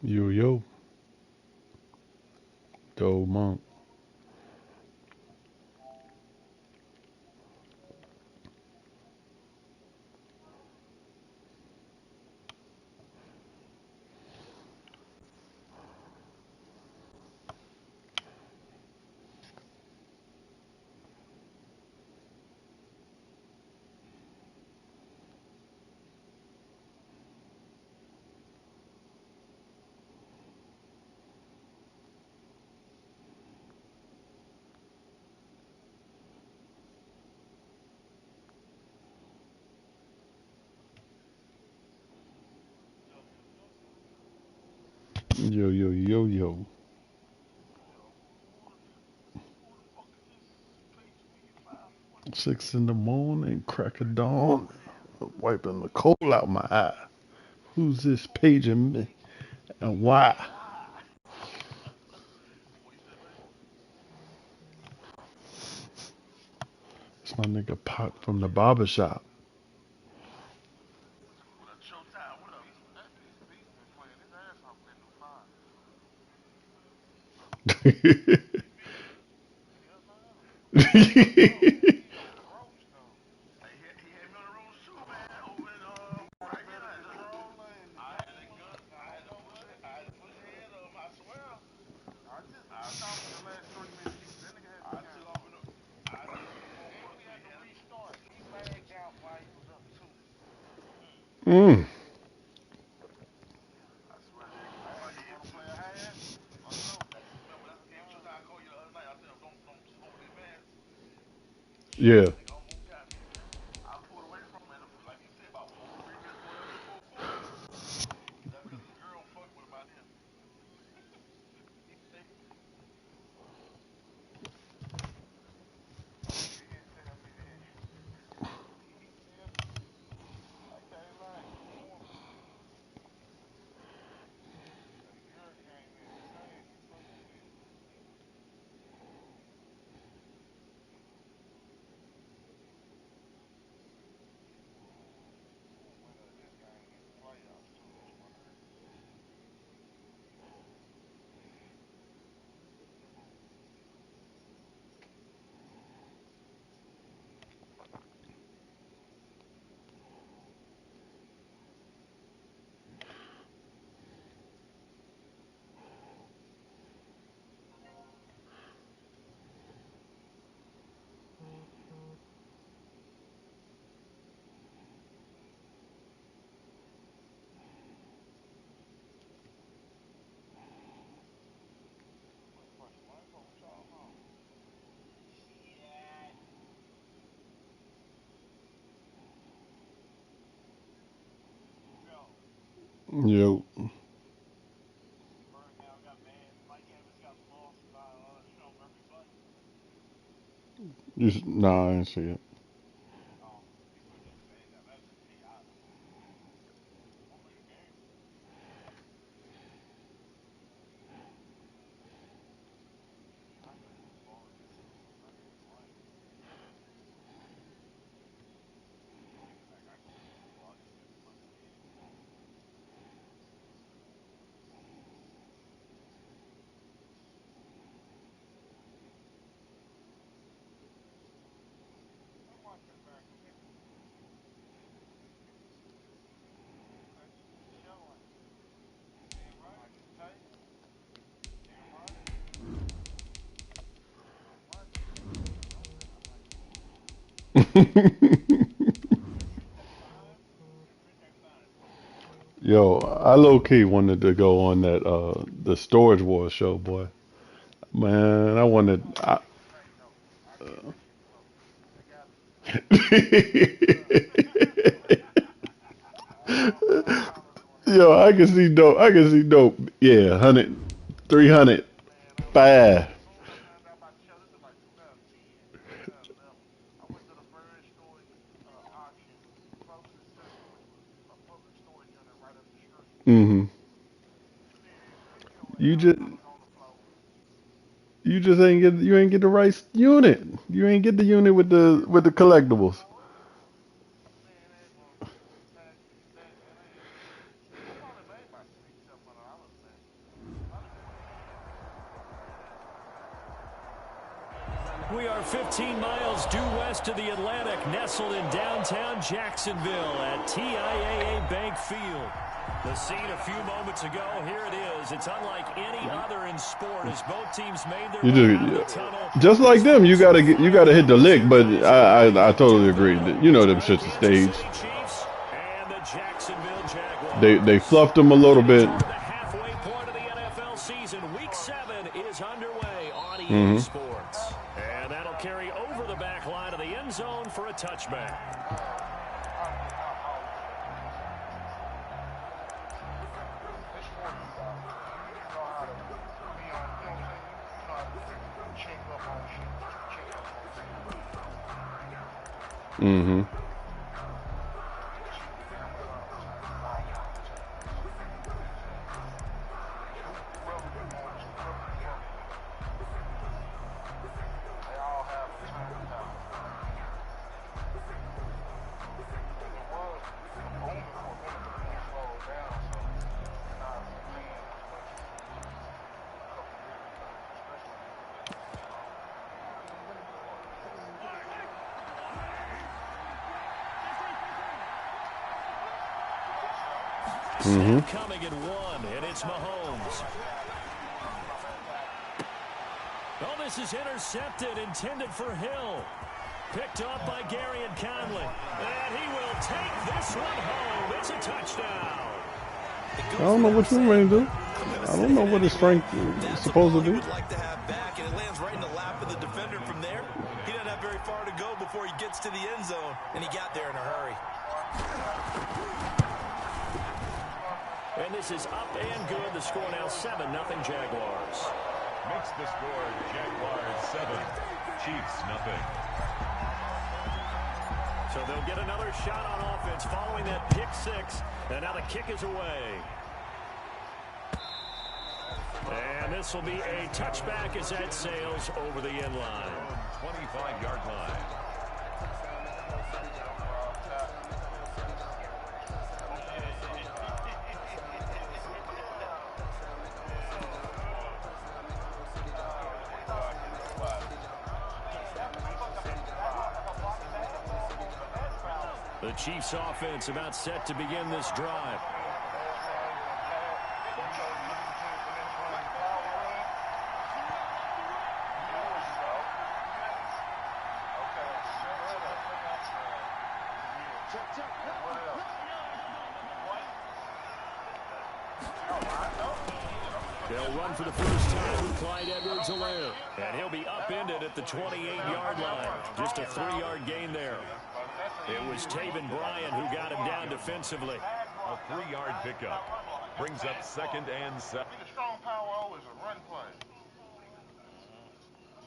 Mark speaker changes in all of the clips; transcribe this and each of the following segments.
Speaker 1: Yo, yo, Doe Monk. Yo, yo, yo, yo. 6 in the morning, crack of dawn, wiping the coal out my eye. Who's this paging me and why? It's my nigga Pop from the barber shop. mm. Yeah, yo. Nah, I ain't see it. Yo, I low key wanted to go on that the Storage Wars show, boy. Man, I wanted. Yo, I can see dope. I can see dope. Yeah, 100, 300, 5. Mm-hmm. You just you ain't get the right unit. You ain't get the unit with the collectibles.
Speaker 2: We are 15 miles due west of the Atlantic, nestled in downtown Jacksonville at TIAA Bank Field. The scene a few moments ago, here it is. It's unlike any other in sport as both teams made their way out of the tunnel.
Speaker 1: Just like them, you gotta hit the lick, but I totally agree. You know them shit's a stage. They fluffed them a little bit.
Speaker 2: The halfway point of the NFL season. Week 7 is underway on EA Sports. And that'll carry over the back line of the end zone for a touchback.
Speaker 1: Mm-hmm.
Speaker 2: Coming at 1, and it's Mahomes. Oh, this is intercepted, intended for Hill. Picked up by Gary and Conley. And he will take this one home. It's a touchdown.
Speaker 1: I don't know what you're going to do. I don't know what his strength is supposed to do.
Speaker 3: Would like to have back, and it lands right in the lap of the defender from there. He doesn't have very far to go before he gets to the end zone, and he got there in a hurry.
Speaker 2: And this is up and good. The score now 7-0 Jaguars.
Speaker 4: Makes the score Jaguars 7, Chiefs 0.
Speaker 2: So they'll get another shot on offense following that pick 6. And now the kick is away. And this will be a touchback as that sails over the end line.
Speaker 4: 25-yard line.
Speaker 2: The Chiefs offense about set to begin this drive. They'll run for the first time with Clyde Edwards-Helaire. And he'll be upended at the 28-yard line. Just a 3-yard gain there. It was Taven Bryan who got him down defensively.
Speaker 4: A 3-yard pickup. Brings up 2nd and 7.
Speaker 5: The strong power always a run play.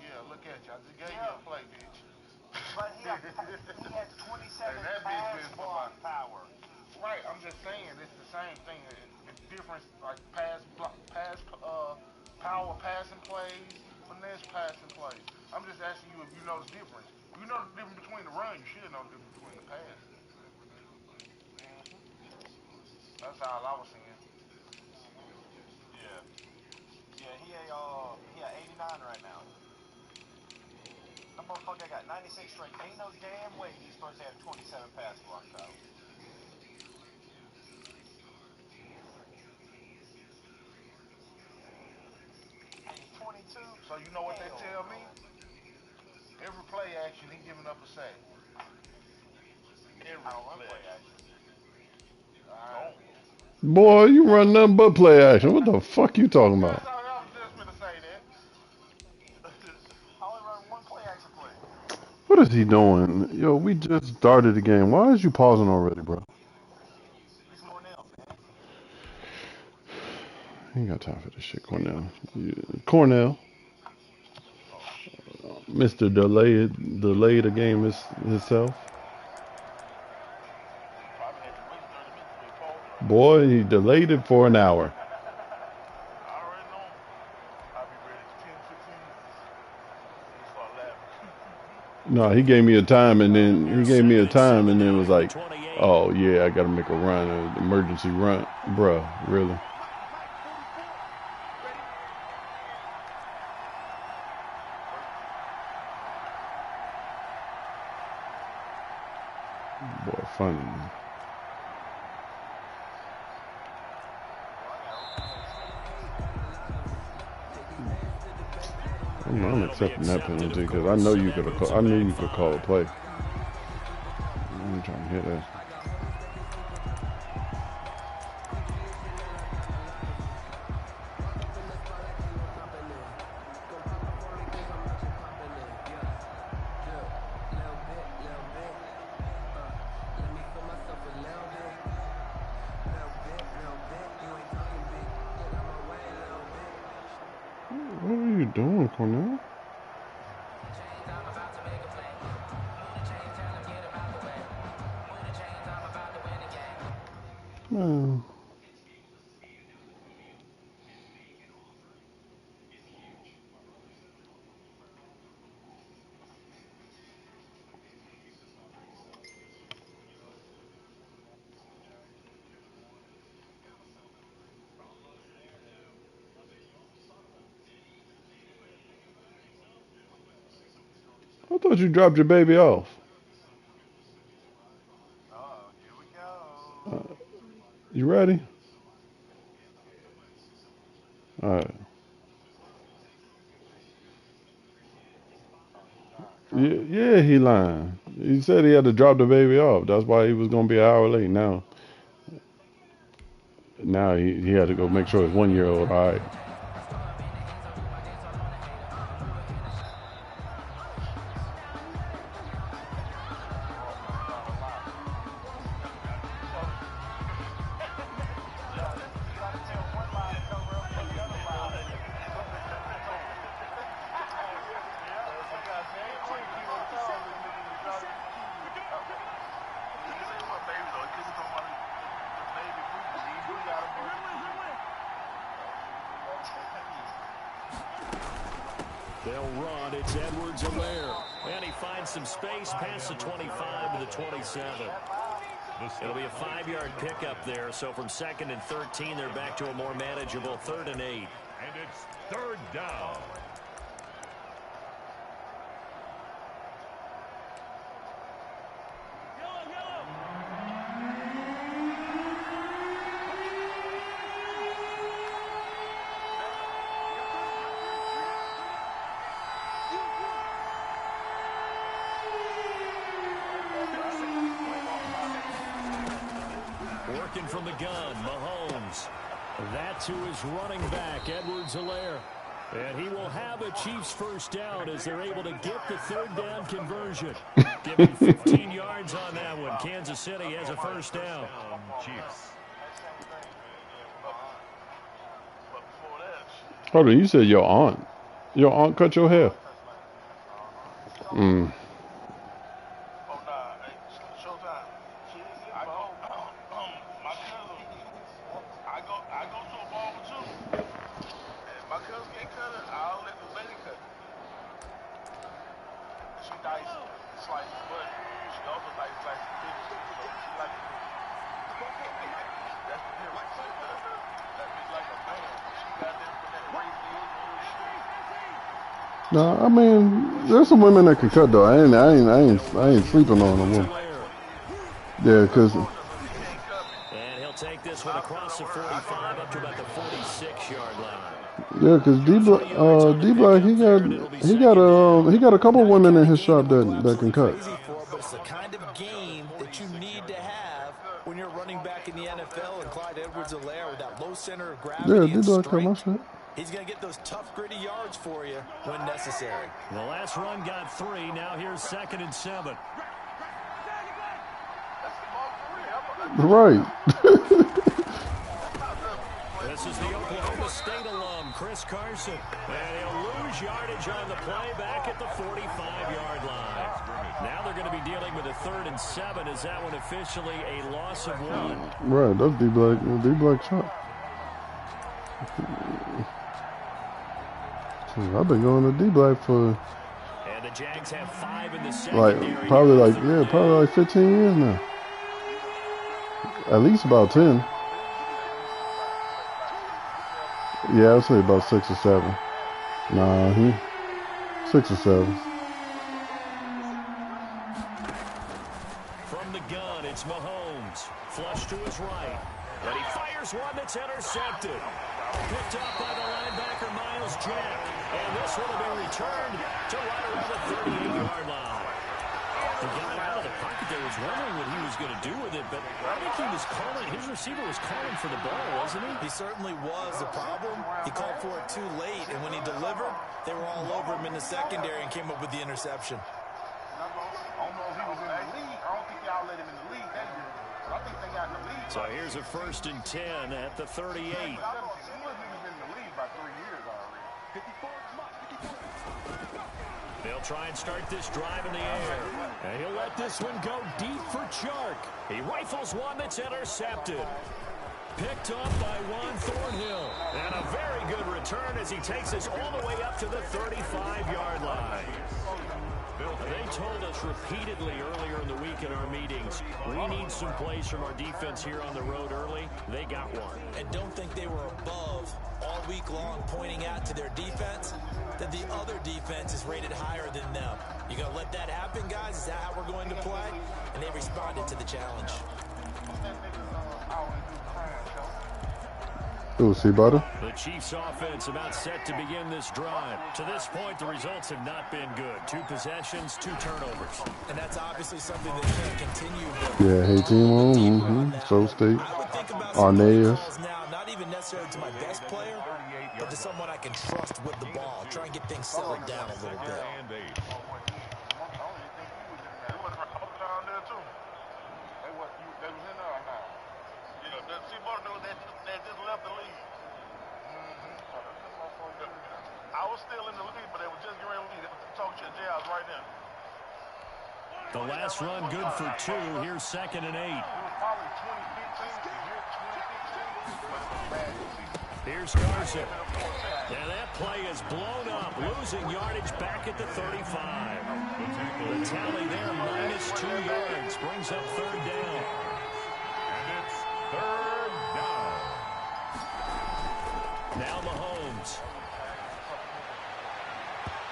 Speaker 5: Yeah, look at you. I just gave you a play, bitch.
Speaker 6: But he has 27
Speaker 5: Hey,
Speaker 6: pass power.
Speaker 5: Right, I'm just saying it's the same thing. It's different, like power passing plays, finesse passing plays. I'm just asking you if you know the difference. If you know the difference between the run, you should know the difference between the pass. That's all I was saying.
Speaker 6: Yeah, he a 89 right now. That motherfucker got 96 straight. Ain't no damn way he's supposed to have 27 pass blocks out. And he's 22.
Speaker 5: So you know what they tell me? Every play action, he giving up a sack.
Speaker 6: I don't run play action.
Speaker 1: Boy, you run nothing but play action. What the fuck you talking about?
Speaker 5: I was just gonna say that.
Speaker 6: I only run one play action play.
Speaker 1: What is he doing? Yo, we just started the game. Why is you pausing already, bro?
Speaker 6: He's Cornell, man.
Speaker 1: Ain't got time for this shit, Cornell. Cornell. Mr. Delayed the game himself. Boy, he delayed it for an hour.
Speaker 5: I already know. I'll be ready to 10, 15. Start laughing.
Speaker 1: No, he gave me a time and then was like, oh yeah, I gotta make a run, an emergency run. Bruh, really? Boy, funny. I'm accepting that penalty because I know you could have. I knew you could call a play. I'm trying to hit that. What are you doing, Cornell? Man. I thought you dropped your baby off.
Speaker 6: Oh, here we go.
Speaker 1: You ready? All right. Yeah, he lying. He said he had to drop the baby off. That's why he was gonna be an hour late. Now he had to go make sure his 1 year old all right.
Speaker 2: They'll run. It's Edwards-Helaire. And he finds some space past the 25 to the 27. It'll be a 5-yard pickup there. So from 2nd and 13, they're back to a more manageable 3rd and 8.
Speaker 4: And it's 3rd down.
Speaker 2: Working from the gun, Mahomes. That's who is running back, Edwards-Helaire. And he will have a Chiefs first down as they're able to get the 3rd down conversion. Give him 15 yards on that one. Kansas City has a first down.
Speaker 4: Chiefs.
Speaker 1: Hold on, you said your aunt. Your aunt cut your hair. Mm. No, I mean, there's some women that can cut though. I ain't sleeping on them. Yeah, cause.
Speaker 2: And he'll take this one across the 45 up to about the 46-yard line.
Speaker 1: Yeah, cause D-Block, he got a couple women in his shop that can cut.
Speaker 3: But it's the kind of game that you need to have when you're running back in the NFL. And Clyde Edwards-Helaire with that low center of gravity
Speaker 1: Yeah,
Speaker 3: and
Speaker 1: D-Block cut my
Speaker 3: strength.
Speaker 1: shit.
Speaker 3: He's going to get those tough, gritty yards for you when necessary.
Speaker 2: The last run got 3. Now here's 2nd and 7.
Speaker 1: Right.
Speaker 2: This is the Oklahoma State alum, Chris Carson. And he'll lose yardage on the play back at the 45-yard line. Now they're going to be dealing with a 3rd and 7. Is that one officially a loss of 1?
Speaker 1: Right, that's D-Block shot. I've been going to D-Block for
Speaker 2: and the Jags have 5 in the secondary.
Speaker 1: probably like 15 years now. At least about 10. Yeah, I'd say about 6 or 7. Nah, 6 or 7.
Speaker 2: From the gun, one that's intercepted. Picked up by the linebacker, Miles Jack. And this one will be returned to right around the 38-yard line. The guy out of the pocket there was wondering what he was going to do with it, but I think he was calling, his receiver was calling for the ball, wasn't he?
Speaker 3: He certainly was. The problem, he called for it too late, and when he delivered, they were all over him in the secondary and came up with the interception.
Speaker 5: I don't know if he was in the league. I don't think y'all let him in the league that year. But I think they got in the league.
Speaker 2: So here's a 1st and 10 at the 38.
Speaker 5: He was in the league by 3 years already.
Speaker 2: They'll try and start this drive in the air. And he'll let this one go deep for Chark. He rifles one that's intercepted. Picked up by Juan Thornhill. And a very good return as he takes us all the way up to the 35-yard line. They told us repeatedly earlier in the week in our meetings, we need some plays from our defense here on the road early. They got one.
Speaker 3: And don't think they were above all week long pointing out to their defense that the other defense is rated higher than them. You going to let that happen, guys? Is that how we're going to play? And they responded to the challenge.
Speaker 1: Ooh, see butter?
Speaker 2: The Chiefs offense about set to begin this drive. To this point, the results have not been good. 2 possessions, 2 turnovers.
Speaker 3: And that's obviously something that can't continue.
Speaker 1: Yeah, hey, team on. So State. Arnaz.
Speaker 3: Now, not even necessarily to my best player, but to someone I can trust with the ball. Try and get things settled down a little bit.
Speaker 5: I was still in the league, but they were just getting ready to leave. Talk to your jails right now.
Speaker 2: The last run good for 2. Here's 2nd and 8.
Speaker 5: It was probably 2015.
Speaker 2: Here's Garza. And that play is blown up, losing yardage back at the 35. The tally there, -2 yards, brings up 3rd down.
Speaker 4: And it's 3rd down.
Speaker 2: Now Mahomes.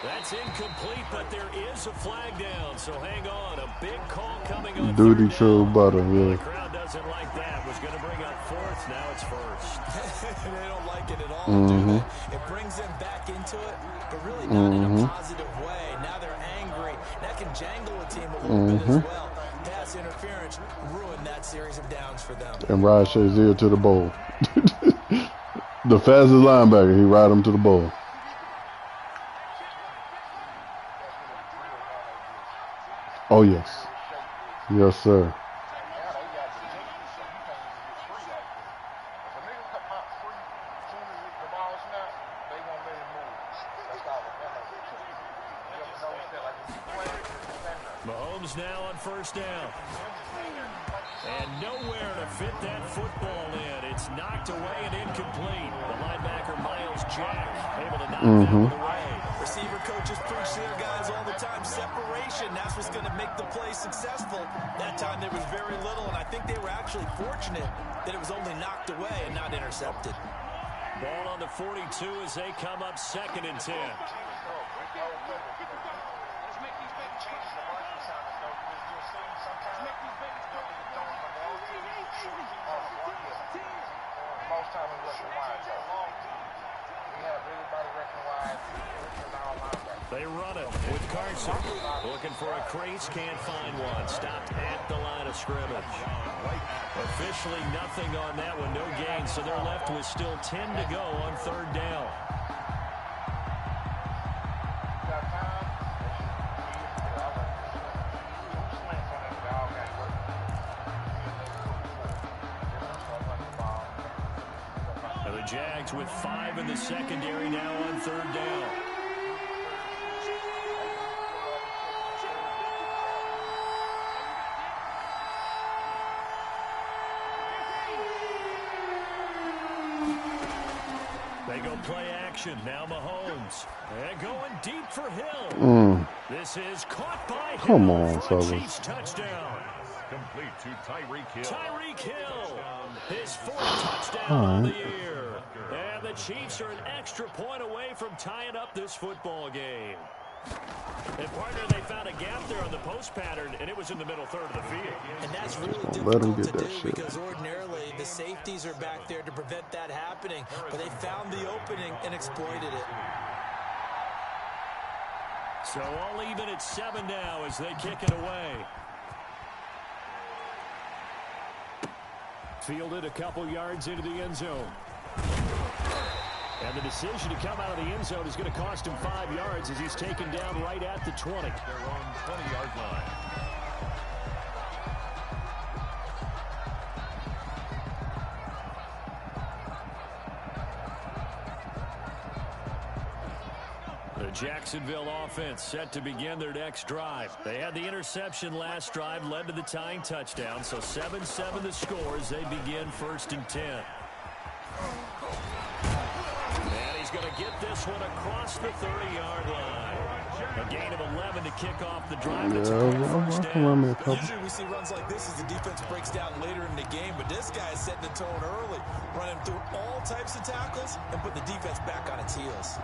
Speaker 2: That's incomplete, but there is a flag down, so hang on. A big call coming on.
Speaker 1: Duty True Butter, yeah.
Speaker 2: The crowd doesn't like that. Was going to bring up 4th, now it's 1st.
Speaker 3: They don't like it at all, do they? It brings them back into it, but really not in a positive way. Now they're angry. That can jangle a team a little bit as well. Pass interference ruined that series of downs for them.
Speaker 1: And ride Shazier to the bowl. The fastest linebacker, he ride him to the bowl. Oh, yes. Yes, sir.
Speaker 2: Mahomes now on 1st down. And nowhere to fit that football in. It's knocked away and incomplete. The linebacker, Miles Jack, able to knock that one away.
Speaker 3: Receiver coaches preach to their guys all the time. Separation, that's what's going to make the play successful. That time there was very little, and I think they were actually fortunate that it was only knocked away and not intercepted.
Speaker 2: Ball on the 42 as they come up 2nd and 10. They run it with Carson. Looking for a crease, can't find one. Stopped at the line of scrimmage. Officially nothing on that one, no gain. So they're left with still 10 to go on 3rd down. And the Jags with 5 in the secondary now on 3rd down. They go play action. Now Mahomes. And going deep for Hill. This is caught by Hill.
Speaker 1: Come on,
Speaker 2: for a
Speaker 1: fellas.
Speaker 2: Chiefs touchdown.
Speaker 4: Complete to Tyreek Hill.
Speaker 2: Tyreek Hill. His 4th touchdown on the year. And the Chiefs are an extra point away from tying up this football game. And partner, they found a gap there on the post pattern, and it was in the middle third of the field.
Speaker 3: And that's really
Speaker 1: let him
Speaker 3: difficult
Speaker 1: get
Speaker 3: to
Speaker 1: that
Speaker 3: do
Speaker 1: shit.
Speaker 3: because ordinarily the safeties are back there to prevent that happening. But they found the opening and exploited it.
Speaker 2: So all even at 7 now as they kick it away. Fielded a couple yards into the end zone. And the decision to come out of the end zone is going to cost him 5 yards as he's taken down right at the 20.
Speaker 4: Their own 20-yard line.
Speaker 2: The Jacksonville offense set to begin their next drive. They had the interception last drive, led to the tying touchdown. So 7-7 the score as they begin 1st and 10. And he's going to get this one across the 30-yard line. A gain of 11 to kick off the drive.
Speaker 3: Usually we see runs like this as the defense breaks down later in the game, but this guy is setting the tone early, running through all types of tackles and put the defense back on its heels.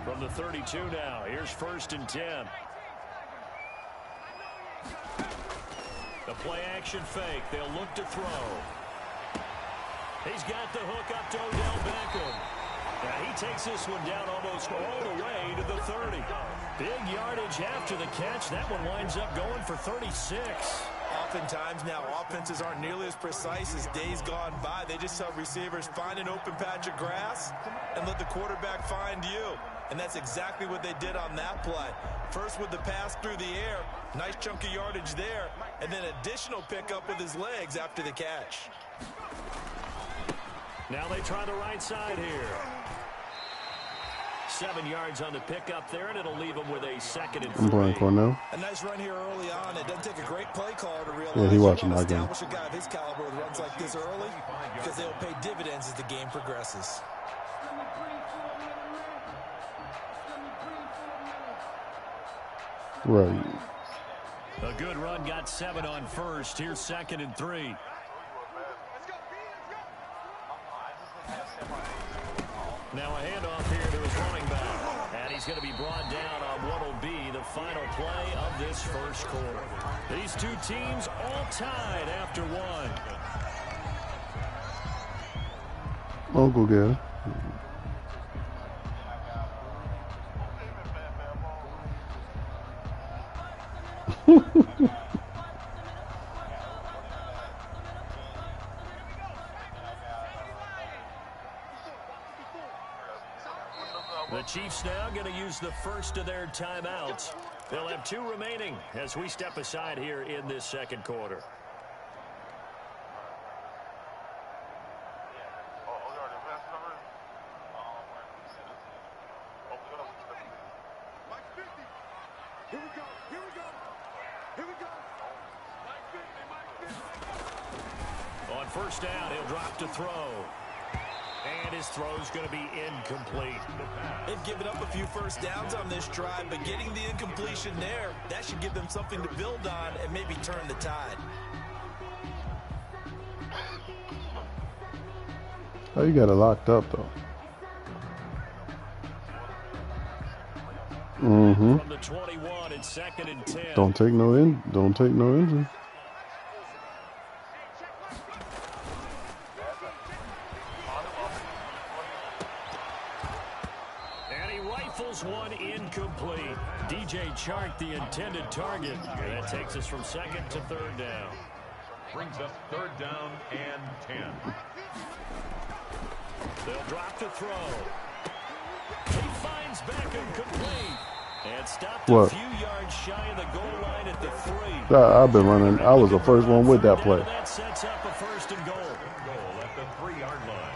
Speaker 2: From the 32 now, here's 1st and 10. The play action fake. They'll look to throw. He's got the hook up to Odell Beckham. Now he takes this one down almost all the way to the 30. Big yardage after the catch. That one winds up going for 36.
Speaker 3: Oftentimes now offenses aren't nearly as precise as days gone by. They just have receivers find an open patch of grass and let the quarterback find you. And that's exactly what they did on that play. First with the pass through the air, nice chunk of yardage there, and then additional pickup with his legs after the catch.
Speaker 2: Now they try the right side here. 7 yards on the pickup there, and it'll leave him with a 2nd and 3.
Speaker 1: I'm playing Cornell.
Speaker 3: A nice run here early on. It doesn't take a great play caller to realize
Speaker 1: Yeah, he watching my game.
Speaker 3: establish a guy of his caliber with runs like this early because they'll pay dividends as the game progresses.
Speaker 1: Right.
Speaker 2: A good run, got 7 on first. Here's 2nd and 3. Now a handoff here to his running back. And he's going to be brought down on what will be the final play of this first quarter. These two teams all tied after 1.
Speaker 1: I'll go get it.
Speaker 2: The Chiefs now going to use the first of their timeouts. They'll have 2 remaining as we step aside here in this second quarter. On first down, he'll drop to throw. And his throw's going to be incomplete.
Speaker 3: They've given up a few first downs on this drive, but getting the incompletion there, that should give them something to build on and maybe turn the tide.
Speaker 1: Oh, you got it locked up, though. Mm-hmm.
Speaker 2: From the 21, it's 2nd and 10.
Speaker 1: Don't take no injury.
Speaker 2: One incomplete. DJ Chark, the intended target. And that takes us from 2nd to 3rd down.
Speaker 4: Brings up 3rd down and 10.
Speaker 2: They'll drop to throw. He finds Beckham complete. And stopped a few yards shy of the goal line at the 3.
Speaker 1: I've been running. I was the first one with that play.
Speaker 2: That sets up a 1st and goal.
Speaker 4: Goal at the 3-yard line.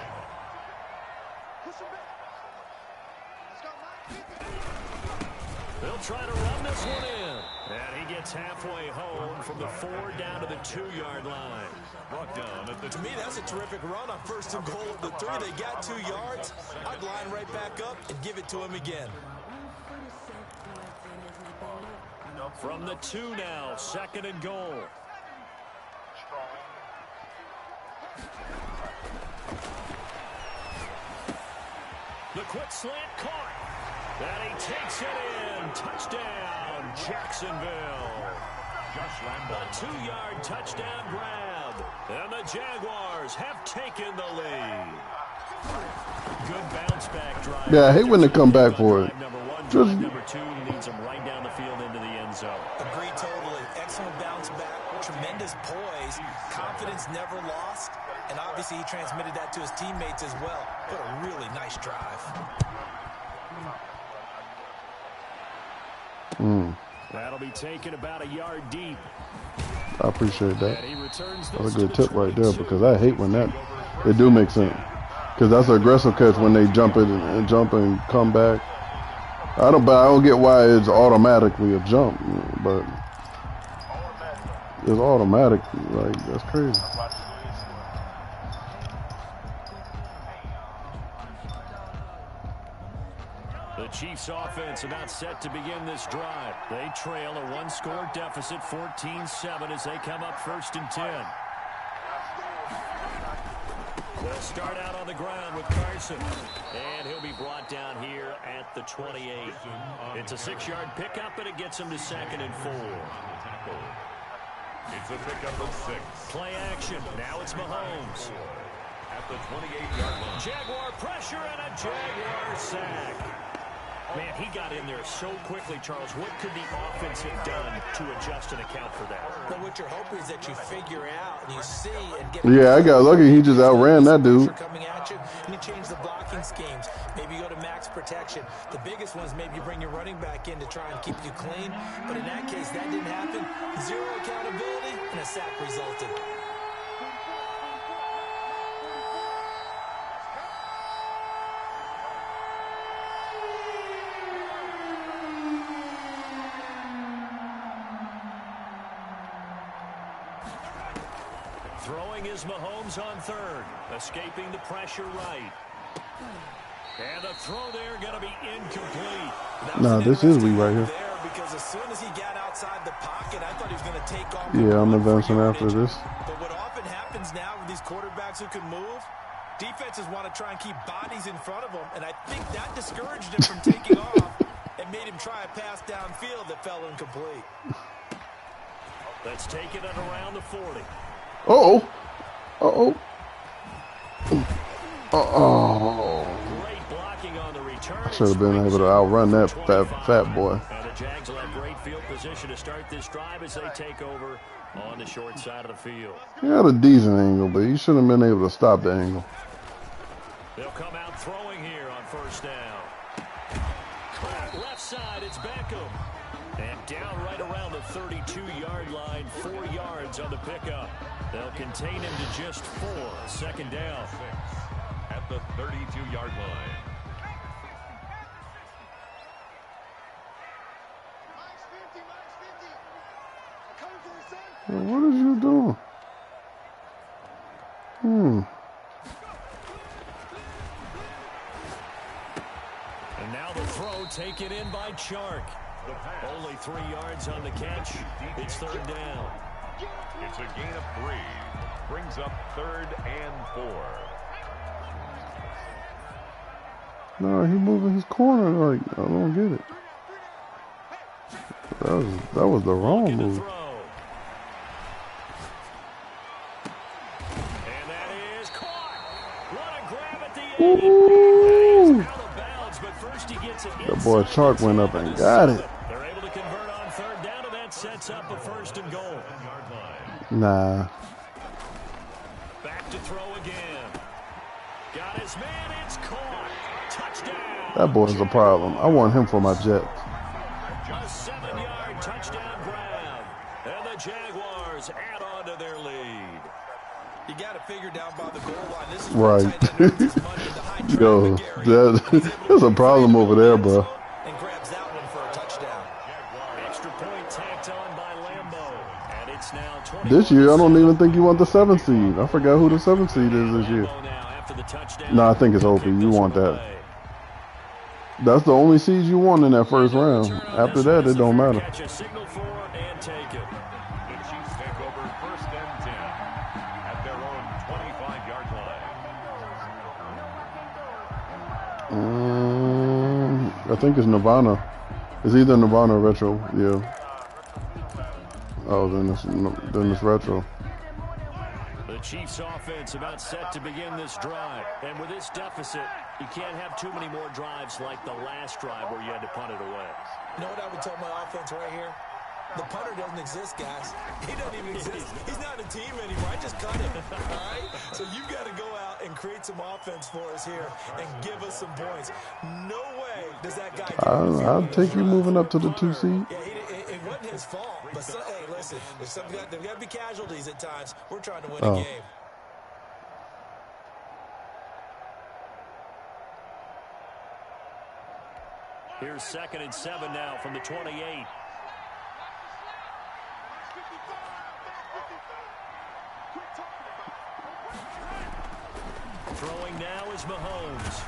Speaker 2: They'll try to run this one in. And he gets halfway home from the 4 down to the 2-yard line.
Speaker 4: Brought down at the...
Speaker 3: To me, that's a terrific run on 1st and goal of the 3. They got 2 yards. I'd line right back up and give it to him again.
Speaker 2: From the 2 now, 2nd and goal. The quick Short slant caught. And he takes it in. Touchdown, Jacksonville. A 2-yard touchdown grab. And the Jaguars have taken the lead. Good bounce back drive.
Speaker 1: Yeah, I hate when they come back for it.
Speaker 2: Just number 2 leads them right down the field into the end zone.
Speaker 3: Agree totally. Excellent bounce back. Tremendous poise. Confidence never lost. And obviously he transmitted that to his teammates as well. What a really nice drive.
Speaker 2: That'll be taken about a yard deep.
Speaker 1: I appreciate that. That's a good tip right there because I hate when that it do make sense. Because that's an aggressive catch when they jump it and jump and come back. I don't get why it's automatically a jump, but it's automatic. Like that's crazy.
Speaker 2: The Chiefs offense about set to begin this drive. They trail a 1-score deficit, 14-7 as they come up 1st and 10. They'll start out on the ground with Carson. And he'll be brought down here at the 28. It's a 6-yard pickup, and it gets him to 2nd and 4.
Speaker 4: It's a pickup of 6.
Speaker 2: Play action. Now it's Mahomes.
Speaker 4: At the 28-yard line.
Speaker 2: Jaguar pressure and a Jaguar sack. Man, he got in there so quickly, Charles. What could the offense have done to adjust and account for that?
Speaker 3: Well, what you're hoping is that you figure out and you see and get.
Speaker 1: Yeah, I got lucky. He just outran that dude.
Speaker 3: Coming at you, and you change the blocking schemes. Maybe you go to max protection. The biggest one is maybe you bring your running back in to try and keep you clean. But in that case, that didn't happen. 0 accountability, and a sack resulted.
Speaker 2: Throwing is Mahomes on 3rd, escaping the pressure right. And the throw there going to be incomplete.
Speaker 1: Nah, this is we right here.
Speaker 3: Because as soon as he got outside the pocket, I thought he was going to take off.
Speaker 1: Yeah, I'm advancing after this.
Speaker 3: But what often happens now with these quarterbacks who can move, defenses want to try and keep bodies in front of them, and I think that discouraged him from taking off and made him try a pass downfield that fell incomplete.
Speaker 2: Let's take it at around the 40.
Speaker 1: Uh-oh. Uh-oh. Uh-oh.
Speaker 2: Great blocking on the return.
Speaker 1: I should have been able to outrun that fat boy.
Speaker 2: And the Jags will have great field position to start this drive as they take over on the short side of the field.
Speaker 1: He had a decent angle, but he shouldn't have been able to stop the angle.
Speaker 2: They'll come out throwing here on 1st down. Caught left side, it's Beckham. And down right around the 32-yard line, 4 yards on the pickup. They'll contain him to just 4. 2nd down.
Speaker 4: At the 32-yard line.
Speaker 1: What is you doing?
Speaker 2: And now the throw taken in by Chark. Only 3 yards on the catch. It's 3rd down.
Speaker 4: It's a gain of 3. Brings up 3rd and 4.
Speaker 1: No, he moving his corner like I don't get it. That was the wrong move.
Speaker 2: And that is caught. What a grab at the end.
Speaker 1: Ooh.
Speaker 2: Out of bounds, but first he gets it.
Speaker 1: That boy Chark went up and got it.
Speaker 2: They're able to convert on 3rd down, and that sets up a 1st and goal.
Speaker 1: Nah.
Speaker 2: Back to throw again. Got his man. It's caught. Touchdown.
Speaker 1: That boy's a problem. I want him for my Jets.
Speaker 2: A 7-yard touchdown grab. And the Jaguars add on to their lead.
Speaker 3: You got to figure down by the goal line. This is
Speaker 1: Right. Yo, there's a problem over there, bro.
Speaker 3: And grabs that one for a touchdown.
Speaker 2: Extra point tacked on by Lambeau. And it's now 20.
Speaker 1: This year, I don't even think you want the 7th seed. I forgot who the 7th seed is this year. No, I think it's open. You want that. That's the only seed you want in that first round. After that, it don't matter.
Speaker 2: Catch a signal for and take it.
Speaker 4: The Chiefs take over 1st and 10 at their own 25-yard line.
Speaker 1: I think it's Nirvana. It's either Nirvana or Retro. Yeah. Oh, then it's Retro.
Speaker 2: The Chiefs offense about set to begin this drive. And with this deficit, you can't have too many more drives like the last drive where you had to punt it away.
Speaker 3: You know what I would tell my offense right here? The punter doesn't exist, guys. He doesn't even exist. He's not a team anymore. I just cut him, all right? So you've got to go out and create some offense for us here and give us some points. No way does that guy get
Speaker 1: I'll take you moving up to the 2 seed.
Speaker 3: Yeah, it wasn't his fault. But, hey, listen, there's got to be casualties at times. We're trying to win a game.
Speaker 2: Here's 2nd and 7 now from the 28. Throwing now is Mahomes.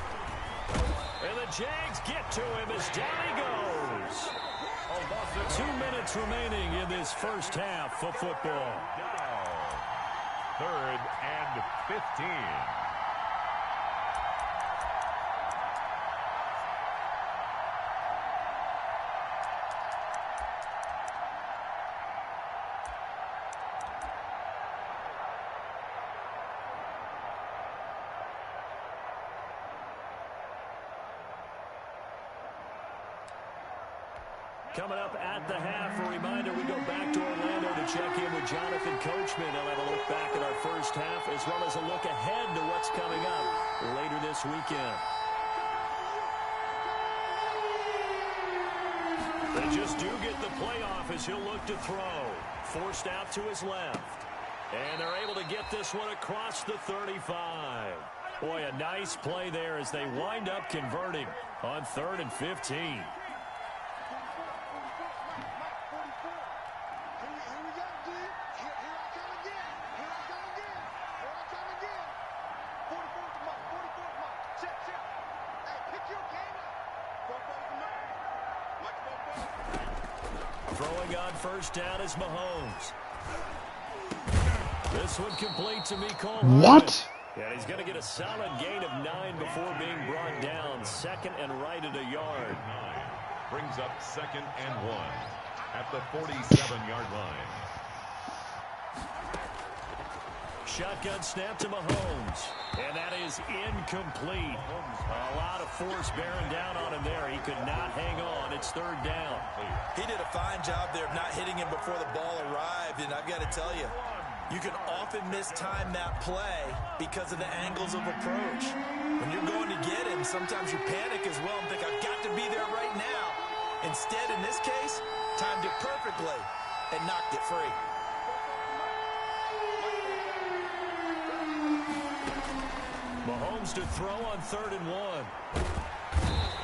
Speaker 2: And the Jags get to him as down he goes. 2 minutes remaining in this first half of football.
Speaker 4: 3rd and 15.
Speaker 2: Coming up at the half, a reminder, we go back to Orlando to check in with Jonathan Coachman. He'll have a look back at our first half as well as a look ahead to what's coming up later this weekend. They just do get the playoff as he'll look to throw. Forced out to his left. And they're able to get this one across the 35. Boy, a nice play there as they wind up converting on 3rd and 15. Throwing on first down is Mahomes. This one complete to Mecole.
Speaker 1: What?
Speaker 2: Yeah, he's going to get a solid gain of 9 before being brought down. 2nd and right at a yard.
Speaker 4: 9 brings up 2nd and 1 at the 47-yard line.
Speaker 2: Shotgun snap to Mahomes. And that is incomplete. A lot of force bearing down on him there. He could not hang on. It's 3rd down.
Speaker 3: He did a fine job there of not hitting him before the ball arrived. And I've got to tell you, you can often mistime that play because of the angles of approach. When you're going to get him, sometimes you panic as well and think, I've got to be there right now. Instead, in this case, timed it perfectly and knocked it free.
Speaker 2: Mahomes to throw on 3rd and 1.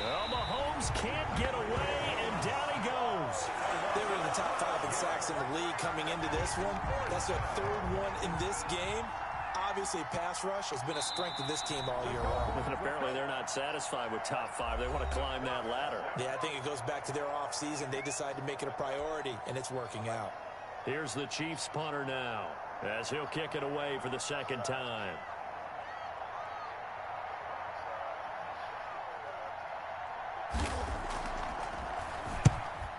Speaker 2: Well, Mahomes can't get away, and down he goes.
Speaker 3: They were in the top 5 in sacks in the league coming into this one. That's their 3rd one in this game. Obviously, pass rush has been a strength of this team all year long.
Speaker 2: And apparently they're not satisfied with top 5. They want to climb that ladder.
Speaker 3: Yeah, I think it goes back to their offseason. They decided to make it a priority, and it's working out.
Speaker 2: Here's the Chiefs punter now as he'll kick it away for the 2nd time.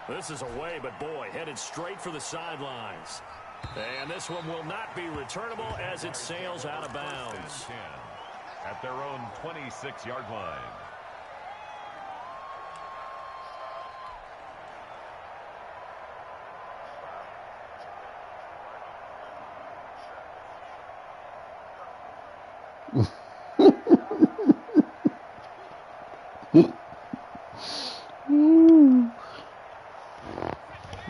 Speaker 2: This is away, but boy, headed straight for the sidelines. And this one will not be returnable as it sails out of bounds.
Speaker 4: 10 at their own 26-yard line.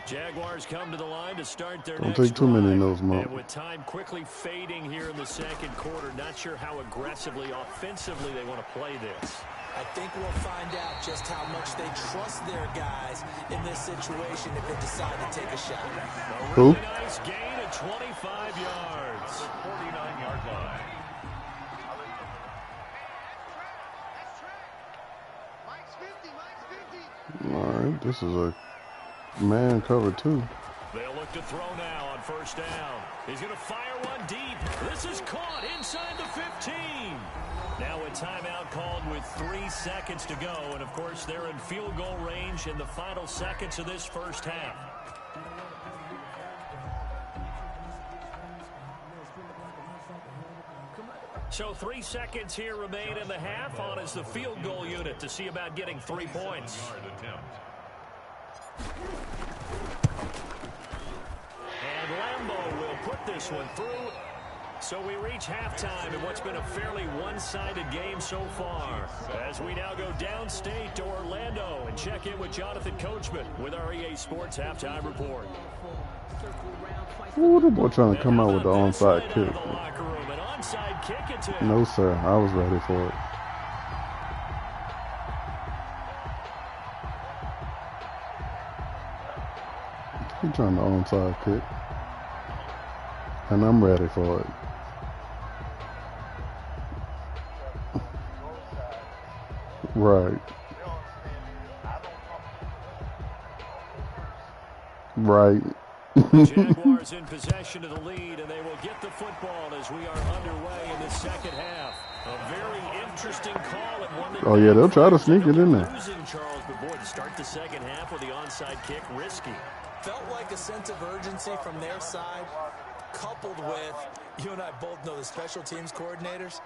Speaker 2: Jaguars come to the line to start their
Speaker 1: Don't
Speaker 2: next
Speaker 1: take too many
Speaker 2: drive.
Speaker 1: of those, Mark.
Speaker 2: And with time quickly fading here in the 2nd quarter, not sure how aggressively, offensively they want to play this.
Speaker 3: I think we'll find out just how much they trust their guys in this situation if they decide to take a shot.
Speaker 2: A really nice gain of 25 yards.
Speaker 4: 49-yard line.
Speaker 1: All right, this is a man cover 2.
Speaker 2: They'll look to throw now on first down. He's going to fire one deep. This is caught inside the 15. Now a timeout called with 3 seconds to go. And, of course, they're in field goal range in the final seconds of this first half. So 3 seconds here remain in the half. On is the field goal unit to see about getting 3 points. And Lambeau will put this one through. So we reach halftime in what's been a fairly one-sided game so far. As we now go downstate to Orlando and check in with Jonathan Coachman with our EA Sports Halftime Report.
Speaker 1: Ooh, the boy trying to come out with the onside kick. No, sir. I was ready for it. He's trying to onside kick. And I'm ready for it. Right. Right.
Speaker 2: The Jaguars in possession of the lead, and they will get the football as we are underway in the second half. A very interesting call and one that
Speaker 1: oh yeah, they'll try to sneak it in there.
Speaker 2: Losing Charles, but boy, to start the second half with the onside kick, risky.
Speaker 3: Felt like a sense of urgency from their side, coupled with, you and I both know the special teams coordinators.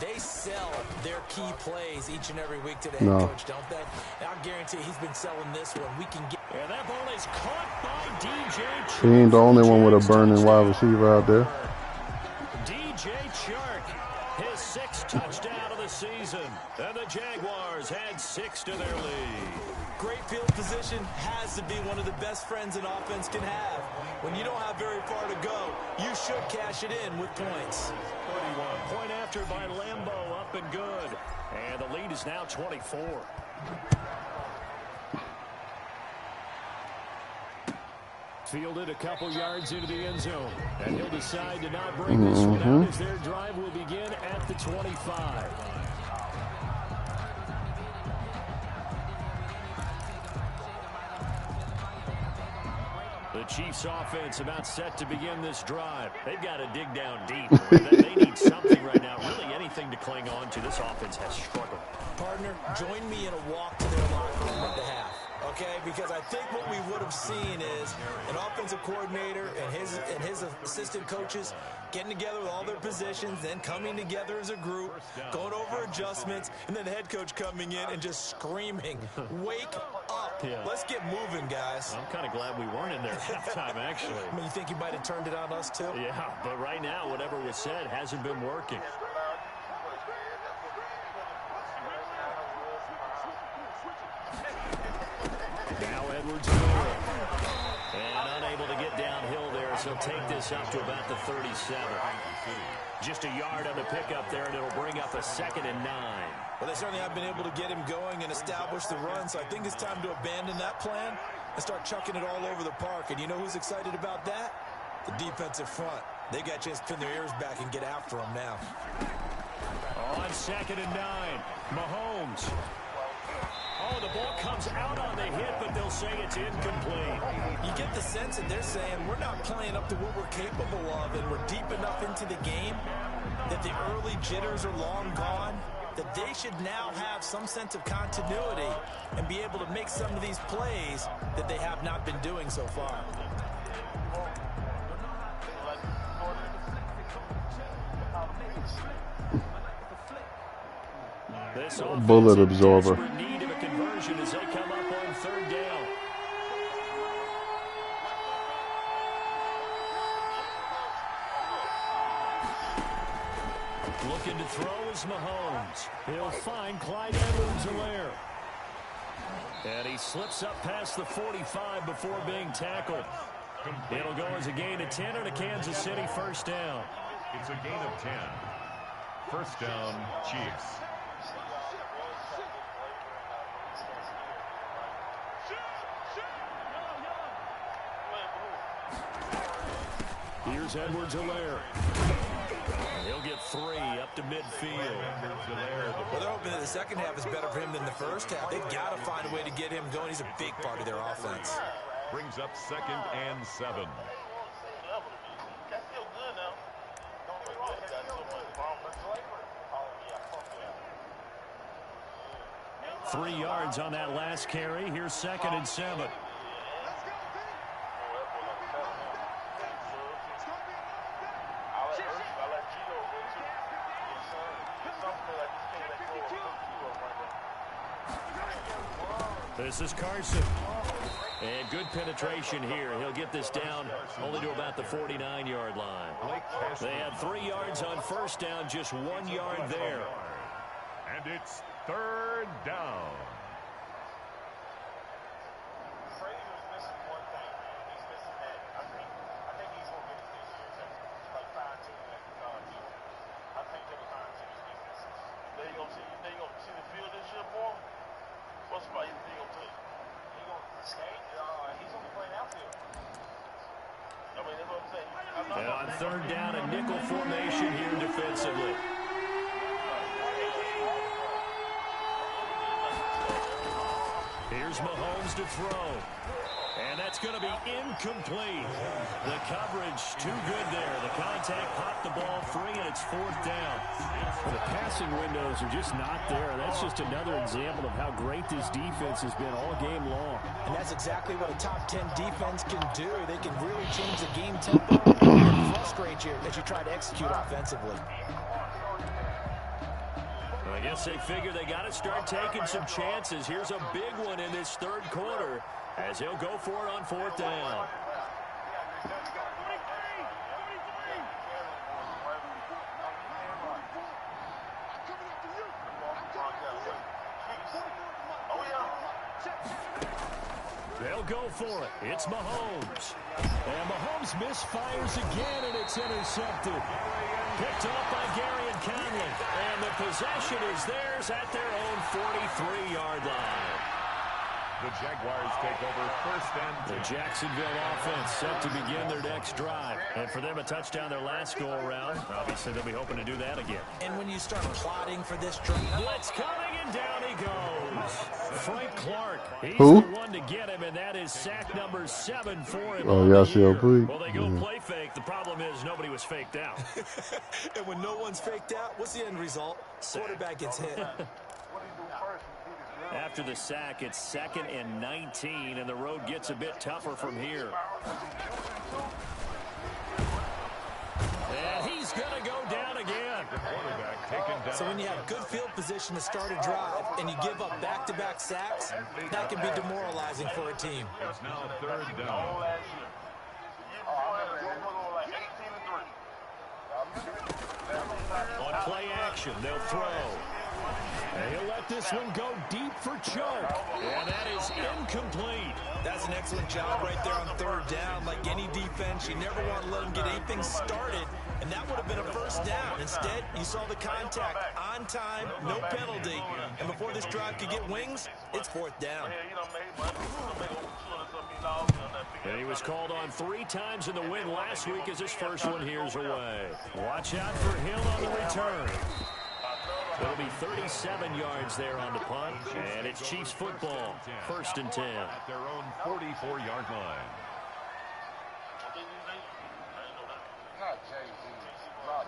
Speaker 3: They sell their key plays each and every week to the head coach, don't they? And I guarantee he's been selling this one. We can get.
Speaker 2: And that ball is caught by DJ Chark.
Speaker 1: He ain't the only one with a burning wide receiver out there.
Speaker 2: DJ Chark, his 6th touchdown of the season. And the Jaguars had 6 to their lead.
Speaker 3: Great field position has to be one of the best friends an offense can have. When you don't have very far to go, you should cash it in with points.
Speaker 2: 31. Point after by Lambeau, up and good. And the lead is now 24. Fielded a couple yards into the end zone. And he'll decide to not bring this one out as their drive will begin at the 25. The Chiefs offense about set to begin this drive. They've got to dig down deep. They need something right now, really anything to cling on to. This offense has struggled.
Speaker 3: Partner, join me in a walk to their locker room at the half. Okay, because I think what we would have seen is an offensive coordinator and his assistant coaches getting together with all their positions, then coming together as a group, going over adjustments, and then the head coach coming in and just screaming, "Wake up!
Speaker 2: Yeah.
Speaker 3: Let's get moving, guys."
Speaker 2: I'm kind of glad we weren't in there at halftime, actually.
Speaker 3: I mean, you think you might have turned it on us too?
Speaker 2: Yeah, but right now, whatever was said hasn't been working. Now Edwards and unable to get downhill there, so take this up to about the 37. Just a yard on the pickup there, and it'll bring up a 2nd and 9.
Speaker 3: Well, they certainly have been able to get him going and establish the run, so I think it's time to abandon that plan and start chucking it all over the park. And you know who's excited about that? The defensive front. They got a chance to pin their ears back and get after him now.
Speaker 2: On 2nd and 9, Mahomes. Oh, the ball comes out on the hit, but they'll say it's incomplete.
Speaker 3: You get the sense that they're saying we're not playing up to what we're capable of, and we're deep enough into the game that the early jitters are long gone, that they should now have some sense of continuity and be able to make some of these plays that they have not been doing so far.
Speaker 2: This
Speaker 1: bullet absorber.
Speaker 2: Need of a conversion as they come up on 3rd down. Looking to throw is Mahomes. He'll find Clyde Edwards-Helaire. And he slips up past the 45 before being tackled. It'll go as a gain of 10 and a Kansas City 1st down.
Speaker 4: It's a gain of 10. 1st down, Chiefs.
Speaker 2: Here's Edwards-Helaire. He'll get 3 up to midfield.
Speaker 3: Well, they're hoping that the second half is better for him than the first half. They've got to find a way to get him going. He's a big part of their offense.
Speaker 4: Brings up 2nd and 7.
Speaker 2: 3 yards on that last carry. Here's 2nd and 7. This is Carson. And good penetration here. He'll get this down only to about the 49-yard line. They had 3 yards on first down, just 1 yard there.
Speaker 4: And it's 3rd down.
Speaker 6: Frazier's missing one thing, man. He's missing that. I think he's going to get it this year. It's like fine-tuning that defense. I think they're fine-tuning his defenses. They going to see the field this year more? What's about you think he'll take? He going to skate? He's going to be playing outfield. I mean, that's what I'm saying.
Speaker 2: And on 3rd down, a nickel formation here defensively. Here's Mahomes to throw. And that's going to be incomplete. The coverage too good there. The contact popped the ball free, and it's 4th down.
Speaker 7: The passing windows are just not there. That's just another example of how great this defense has been all game long.
Speaker 3: And that's exactly what a top 10 defense can do. They can really change the game tempo and frustrate you as you try to execute offensively.
Speaker 2: I guess they figure they got to start taking some chances. Here's a big one in this 3rd quarter as he'll go for it on 4th down. They'll go for it. It's Mahomes.
Speaker 7: And Mahomes misfires again, and it's intercepted.
Speaker 2: Picked off by Gary and Conley. And the possession is theirs at their own 43-yard line.
Speaker 4: The Jaguars take over 1st and 10.
Speaker 2: The Jacksonville offense set to begin their next drive. And for them, a touchdown their last go-around. Obviously, they'll be hoping to do that again.
Speaker 3: And when you start plotting for this drive,
Speaker 2: Blitz coming, and down he goes. Frank Clark. He's
Speaker 1: Who?
Speaker 2: the one to get him, and that is sack number 7 for him.
Speaker 1: Oh, yeah, I see.
Speaker 2: Well, they go play fake. The problem is nobody was faked out.
Speaker 3: and when no one's faked out, what's the end result? Quarterback gets hit.
Speaker 2: After the sack, it's 2nd and 19, and the road gets a bit tougher from here. And he's going to go down again.
Speaker 3: So when you have good field position to start a drive and you give up back-to-back sacks, that can be demoralizing for a team.
Speaker 4: It's now 3rd down.
Speaker 2: On play action, they'll throw. And he'll let this one go deep for Chubb. And that is incomplete.
Speaker 3: That's an excellent job right there on 3rd down. Like any defense, you never want to let them get anything started, and that would have been a 1st down. Instead, you saw the contact on time, no penalty, and before this drive could get wings, it's 4th down.
Speaker 2: And he was called on 3 times in the win last week as his first one here's away. Watch out for Hill on the return. It'll be 37 yards there on the punt, and it's Chiefs football, 1st and 10.
Speaker 4: At their own 44-yard line.
Speaker 5: Not Jay-Z, Rock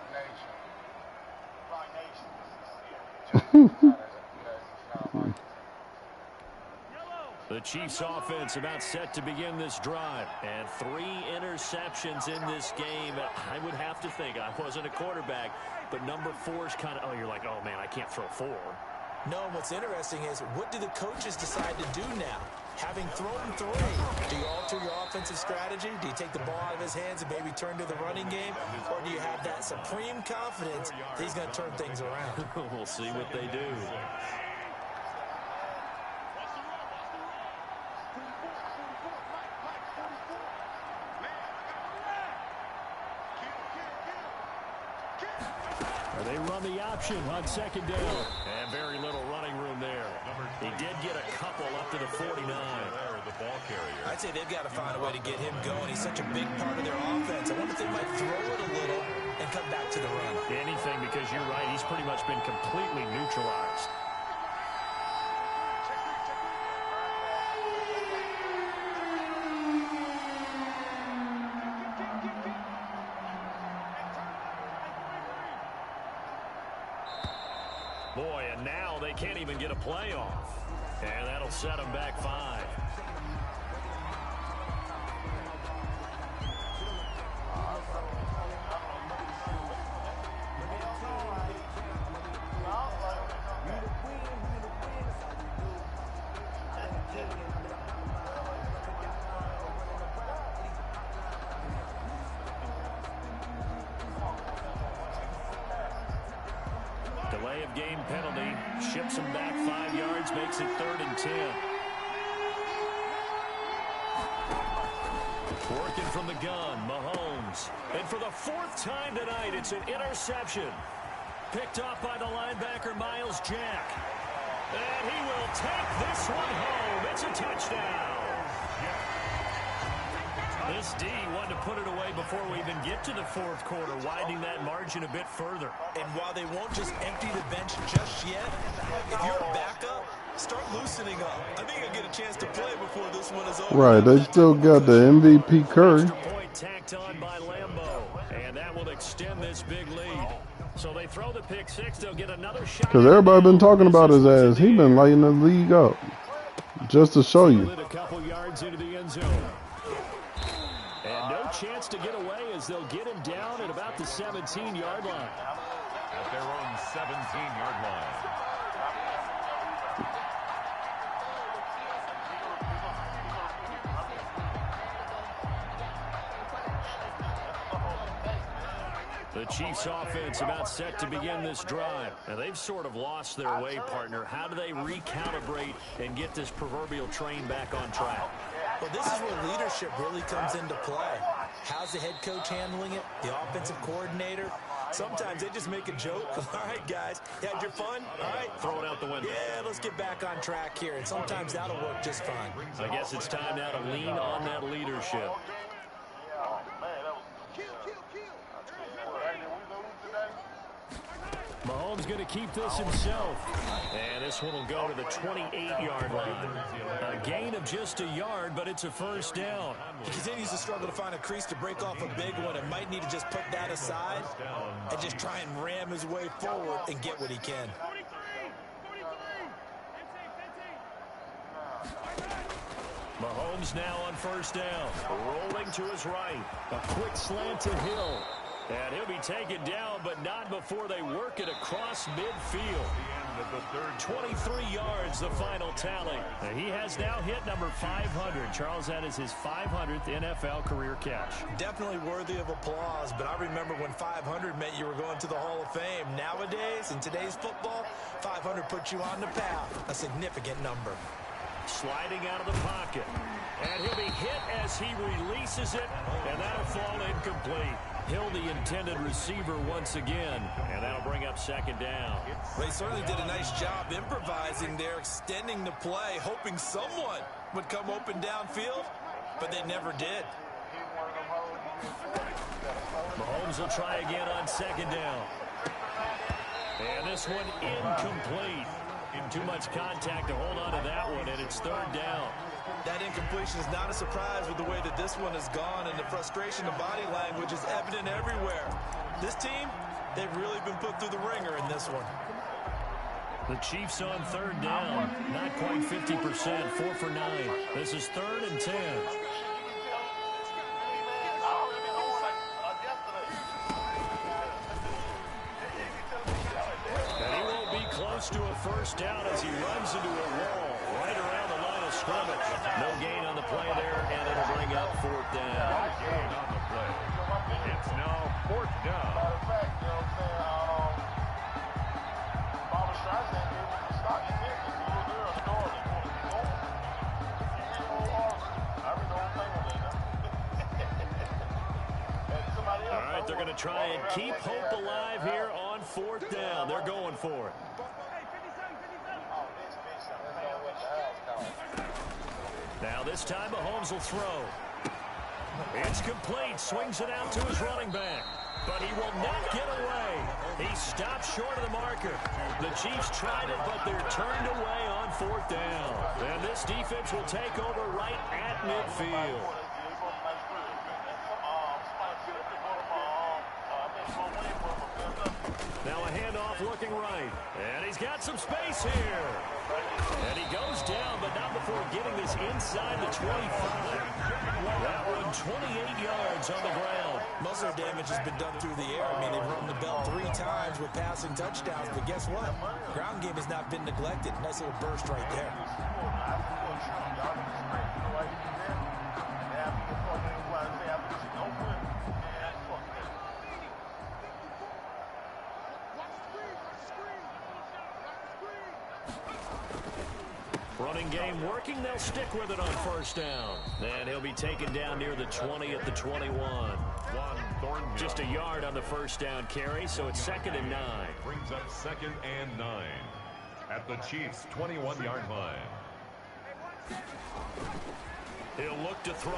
Speaker 5: Nation.
Speaker 2: The Chiefs offense about set to begin this drive, and 3 interceptions in this game. I would have to think, I wasn't a quarterback, but number 4 is kind of, you're like, oh man, I can't throw 4.
Speaker 3: No, what's interesting is, what do the coaches decide to do now? Having thrown 3, do you alter your offensive strategy? Do you take the ball out of his hands and maybe turn to the running game? Or do you have that supreme confidence that he's going to turn things around?
Speaker 2: We'll see what they do. They run the option on 2nd down. And very little running room there. He did get a couple up to the 49.
Speaker 4: The ball carrier.
Speaker 3: I'd say they've got to find a way to get him going. He's such a big part of their offense. I wonder if they might throw it a little and come back to the run.
Speaker 2: Anything, because you're right, he's pretty much been completely neutralized. Boy, and now they can't even get a play off. And that'll set them back 5. Delay of game penalty. Ships them back 5 yards. Makes it 3rd and 10. Working from the gun. Mahomes. And for the 4th time tonight, it's an interception. Picked off by the linebacker, Miles Jack. And he will take this one home. It's a touchdown. This D wanted to put it away before we even get to the 4th quarter, widening that margin a bit further.
Speaker 3: And while they won't just empty the bench just yet, if you're a backup, start loosening up. I think you'll get a chance to play before this one is over.
Speaker 1: Right, they still got the MVP Curry.
Speaker 2: Extra point tacked on by Lambeau, and that will extend this big lead. So they throw the pick 6, they'll get another shot.
Speaker 1: Because everybody been talking about his ass. He been lighting the league up. Just to show you.
Speaker 2: A couple yards into the end zone. And no chance to get away as they'll get him down at about the 17-yard line.
Speaker 4: At their own 17-yard line.
Speaker 2: The Chiefs offense about set to begin this drive. Now they've sort of lost their way, partner. How do they recalibrate and get this proverbial train back on track?
Speaker 3: Well, this is where leadership really comes into play. How's the head coach handling it? The offensive coordinator? Sometimes they just make a joke. All right, guys, you had your fun? All right.
Speaker 2: Throw it out the window.
Speaker 3: Yeah, let's get back on track here. And sometimes that'll work just fine.
Speaker 2: I guess it's time now to lean on that leadership. Mahomes going to keep this himself. And this one will go to the 28-yard line. A gain of just a yard, but it's a first down.
Speaker 3: He continues to struggle to find a crease to break off a big one and might need to just put that aside and just try and ram his way forward and get what he can.
Speaker 2: Mahomes now on first down. Rolling to his right. A quick slant to Hill. And he'll be taken down, but not before they work it across midfield. 23 yards, the final tally. And he has now hit number 500. Charles, that is his 500th NFL career catch.
Speaker 3: Definitely worthy of applause, but I remember when 500 meant you were going to the Hall of Fame. Nowadays, in today's football, 500 puts you on the path, a significant number.
Speaker 2: Sliding out of the pocket. And he'll be hit as he releases it, and that'll fall incomplete. Hill, the intended receiver once again, and that'll bring up second down.
Speaker 3: They certainly did a nice job improvising there, extending the play, hoping someone would come open downfield, but they never did.
Speaker 2: Mahomes will try again on second down. And this one incomplete. Too much contact to hold on to that one, and it's third down.
Speaker 3: That incompletion is not a surprise with the way that this one has gone, and the frustration of body language is evident everywhere. This team, they've really been put through the ringer in this one.
Speaker 2: The Chiefs on third down, not quite 50%, 4 for 9. This is 3rd and 10. To a first down as he runs into a wall right around the line of scrimmage. No gain on the play there, and it'll bring up 4th down.
Speaker 4: Gain on the play. It's now 4th down.
Speaker 2: All right, they're going to try and keep hope alive here on 4th down. They're going for it. Now this time Mahomes will throw. It's complete. Swings it out to his running back. But he will not get away. He stopped short of the marker. The Chiefs tried it, but they're turned away on 4th down. And this defense will take over right at midfield. Now a handoff looking right. And he's got some space here. And he goes down, but not before getting this inside the 25. That one 28 yards on the ground.
Speaker 3: Most of the damage has been done through the air. I mean, they've rung the bell 3 times with passing touchdowns, but guess what? Ground game has not been neglected. Nice little burst right there.
Speaker 2: Running game working. They'll stick with it on first down. And he'll be taken down near the 20 at the 21. Just a yard on the first down carry, so it's 2nd and 9.
Speaker 4: Brings up 2nd and 9 at the Chiefs' 21-yard line.
Speaker 2: He'll look to throw.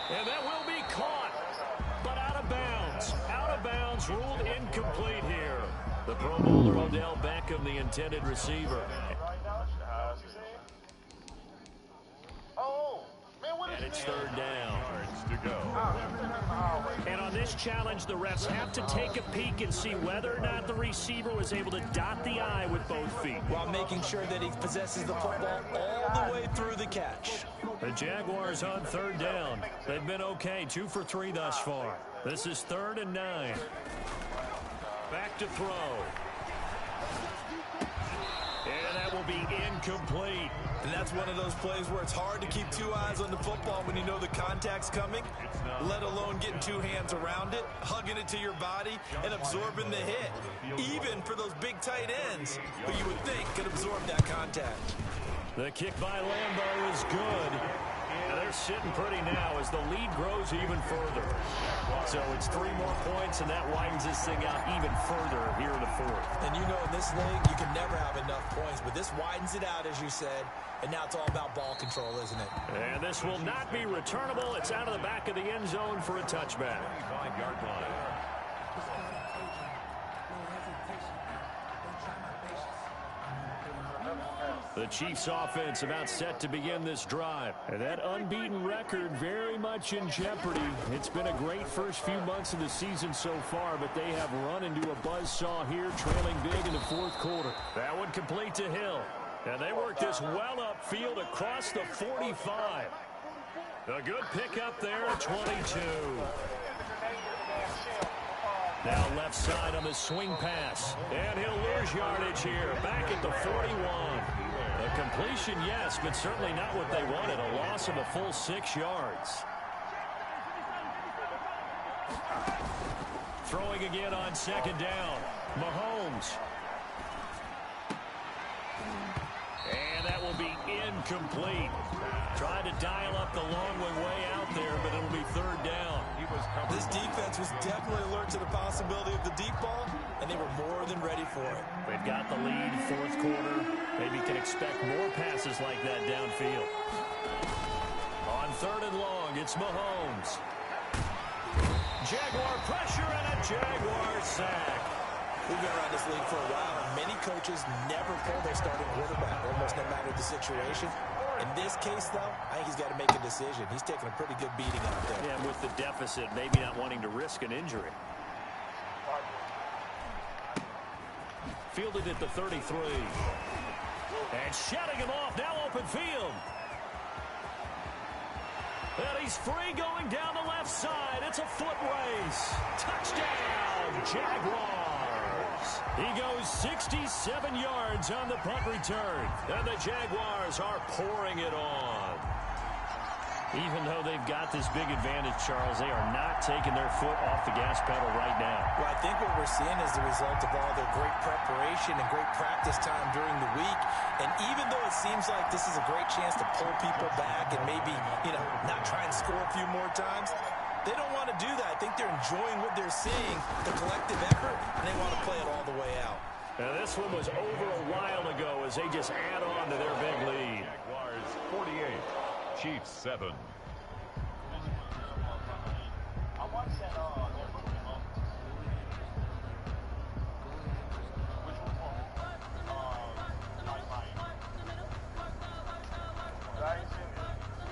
Speaker 2: And that will be caught, but out of bounds. Out of bounds, ruled incomplete here. The Pro Bowler Odell Beckham, the intended receiver. And it's 3rd down.
Speaker 4: To go.
Speaker 2: And on this challenge, the refs have to take a peek and see whether or not the receiver was able to dot the I with both feet,
Speaker 3: while making sure that he possesses the football all the way through the catch.
Speaker 2: The Jaguars on 3rd down. They've been okay, 2 for 3 thus far. This is 3rd and 9. Back to throw. And that will be incomplete.
Speaker 3: And that's one of those plays where it's hard to keep 2 eyes on the football when you know the contact's coming, let alone getting 2 hands around it, hugging it to your body, and absorbing the hit. Even for those big tight ends who you would think could absorb that contact.
Speaker 2: The kick by Lambeau is good. And they're sitting pretty now as the lead grows even further. So it's 3 more points, and that widens this thing out even further here in the 4th.
Speaker 3: And you know in this league, you can never have enough points, but this widens it out, as you said, and now it's all about ball control, isn't it?
Speaker 2: And this will not be returnable. It's out of the back of the end zone for a touchback.
Speaker 4: 5-yard line.
Speaker 2: The Chiefs offense about set to begin this drive. And that unbeaten record very much in jeopardy. It's been a great first few months of the season so far, but they have run into a buzzsaw here, trailing big in the 4th quarter. That one complete to Hill. And they work this well upfield across the 45. A good pickup there at 22. Now left side on the swing pass. And he'll lose yardage here. Back at the 41. A completion, yes, but certainly not what they wanted. A loss of a full 6 yards. Throwing again on 2nd down. Mahomes. And that will be incomplete. Tried to dial up the long way out there, but it'll be 3rd down.
Speaker 3: This defense was definitely alert to the possibility of the deep ball, and they were more than ready for it.
Speaker 2: They've got the lead, 4th quarter. Maybe can expect more passes like that downfield. On 3rd and long, it's Mahomes. Jaguar pressure and a Jaguar sack.
Speaker 3: We've been around this league for a while, and many coaches never pull their starting quarterback, almost no matter the situation. In this case, though, I think he's got to make a decision. He's taking a pretty good beating out there.
Speaker 2: Yeah, with the deficit, maybe not wanting to risk an injury. Fielded at the 33. And shutting him off, now open field. And he's free going down the left side. It's a foot race. Touchdown, Jaguars. He goes 67 yards on the punt return. And the Jaguars are pouring it on. Even though they've got this big advantage, Charles, they are not taking their foot off the gas pedal right now.
Speaker 3: Well, I think what we're seeing is the result of all their great preparation and great practice time during the week. And even though it seems like this is a great chance to pull people back and maybe, not try and score a few more times, they don't want to do that. I think they're enjoying what they're seeing, the collective effort, and they want to play it all the way out.
Speaker 2: Now, this one was over a while ago as they just add on to their big lead.
Speaker 4: Jaguars 48, Chiefs 7.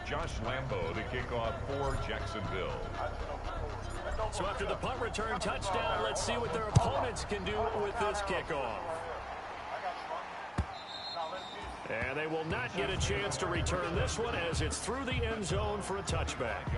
Speaker 4: Josh Lambeau to kick off for Jacksonville.
Speaker 2: So after the punt return touchdown, let's see what their opponents can do with this kickoff. And they will not get a chance to return this one as it's through the end zone for a touchback.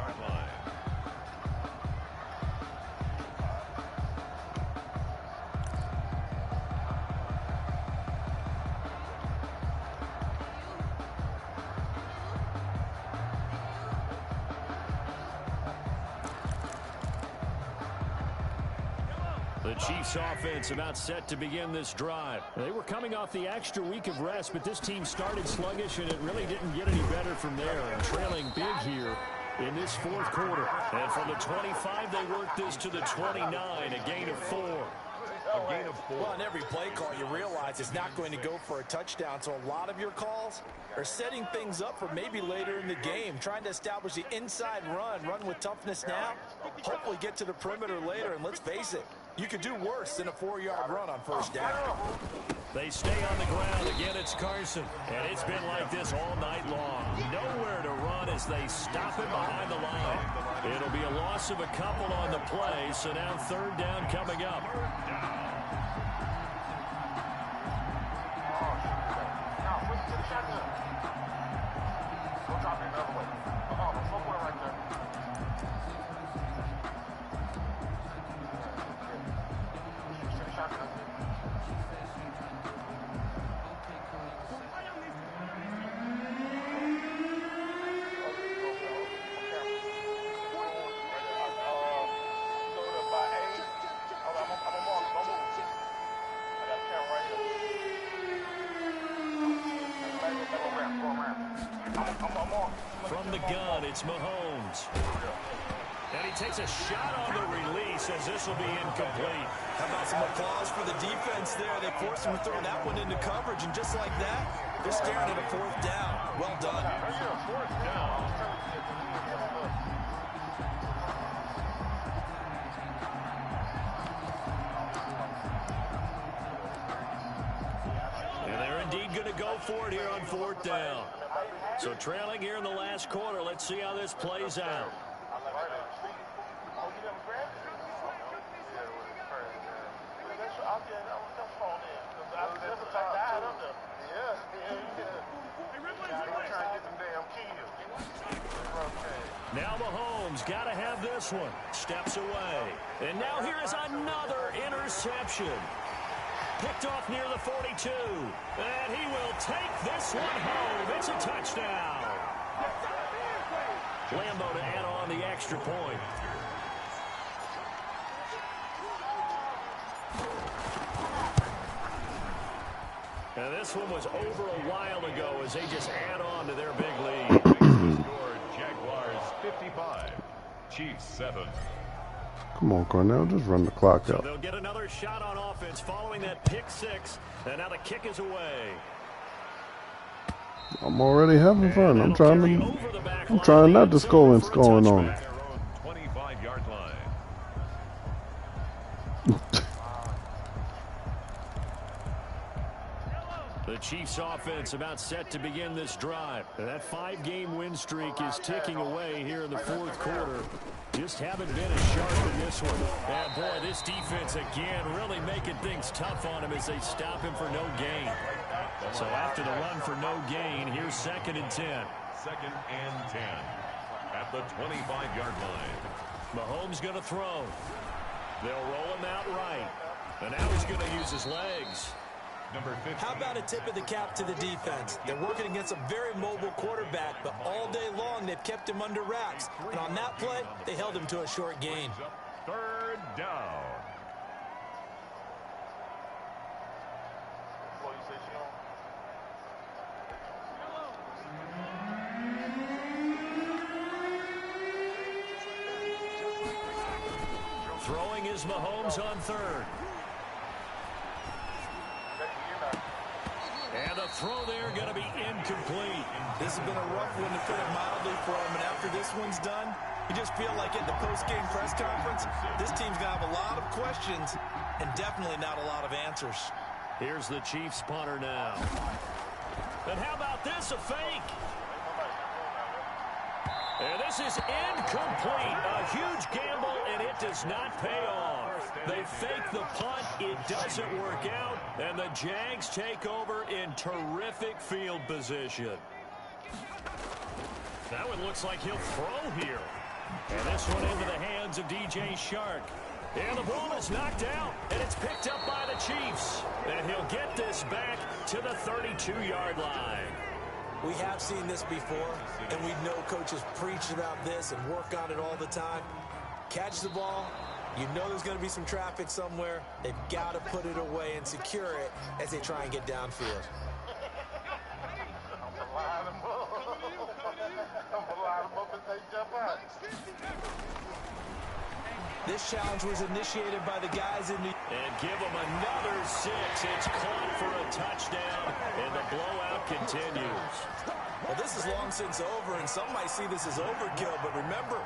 Speaker 2: The Chiefs offense about set to begin this drive.
Speaker 7: They were coming off the extra week of rest, but this team started sluggish, and it really didn't get any better from there. And trailing big here in this fourth quarter.
Speaker 2: And from the 25, they worked this to the 29, a gain of 4.
Speaker 3: Well, on every play call, you realize it's not going to go for a touchdown, so a lot of your calls are setting things up for maybe later in the game, trying to establish the inside run with toughness now, hopefully get to the perimeter later, and let's face it, you could do worse than a 4-yard run on first down.
Speaker 2: They stay on the ground. Again, it's Carson. And it's been like this all night long. Nowhere to run as they stop him behind the line. It'll be a loss of a couple on the play, so now third down coming up. From the gun, it's Mahomes. And he takes a shot on the release as this will be incomplete.
Speaker 3: How about some applause for the defense there? They forced him to throw that one into coverage, and just like that, they're staring at a fourth down. Well done.
Speaker 2: And they're indeed going to go for it here on fourth down. So trailing here in the last quarter, let's see how this plays out. Now Mahomes got to have this one. Steps away. And now here is another interception. Picked off near the 42. And he will take this one home. It's a touchdown. Lambo to add on the extra point. And this one was over a while ago as they just add on to their big lead.
Speaker 4: Jaguars 55, Chiefs 7.
Speaker 1: Come on, Cornell, just run the clock
Speaker 2: So
Speaker 1: out.
Speaker 2: they'll get another shot on offense following that pick six. And now the kick is away.
Speaker 1: I'm already having fun. I'm trying not to score and scoring on it.
Speaker 4: 25-yard line.
Speaker 2: The Chiefs offense about set to begin this drive. That 5-game win streak is ticking away here in the fourth quarter. Just haven't been as sharp in this one. And boy, this defense again really making things tough on him as they stop him for no gain. So after the run for no gain, here's 2nd and 10.
Speaker 4: 2nd and 10 at the 25-yard line.
Speaker 2: Mahomes going to throw. They'll roll him out right. And now he's going to use his legs.
Speaker 4: Number 15.
Speaker 3: How about a tip of the cap to the defense? They're working against a very mobile quarterback, but all day long they've kept him under wraps. And on that play, they held him to a short gain.
Speaker 4: 3rd down.
Speaker 2: Throwing is Mahomes on 3rd. And the throw there going to be incomplete.
Speaker 3: This has been a rough one, to put it mildly, for him. And after this one's done, you just feel like at the post-game press conference, this team's going to have a lot of questions and definitely not a lot of answers.
Speaker 2: Here's the Chiefs punter now. And how about this, a fake? And this is incomplete. A huge gamble, and it does not pay off. They fake the punt. It doesn't work out, and the Jags take over in terrific field position. That one looks like he'll throw here. And this one into the hands of DJ Shark. And the ball is knocked out, and it's picked up by the Chiefs. And he'll get this back to the 32-yard line.
Speaker 3: We have seen this before, and we know coaches preach about this and work on it all the time. Catch the ball. You know there's going to be some traffic somewhere. They've got to put it away and secure it as they try and get downfield. This challenge was initiated by the guys in the...
Speaker 2: And give them another 6. It's caught for a touchdown, and the blowout continues.
Speaker 3: Well, this is long since over, and some might see this as overkill, but remember,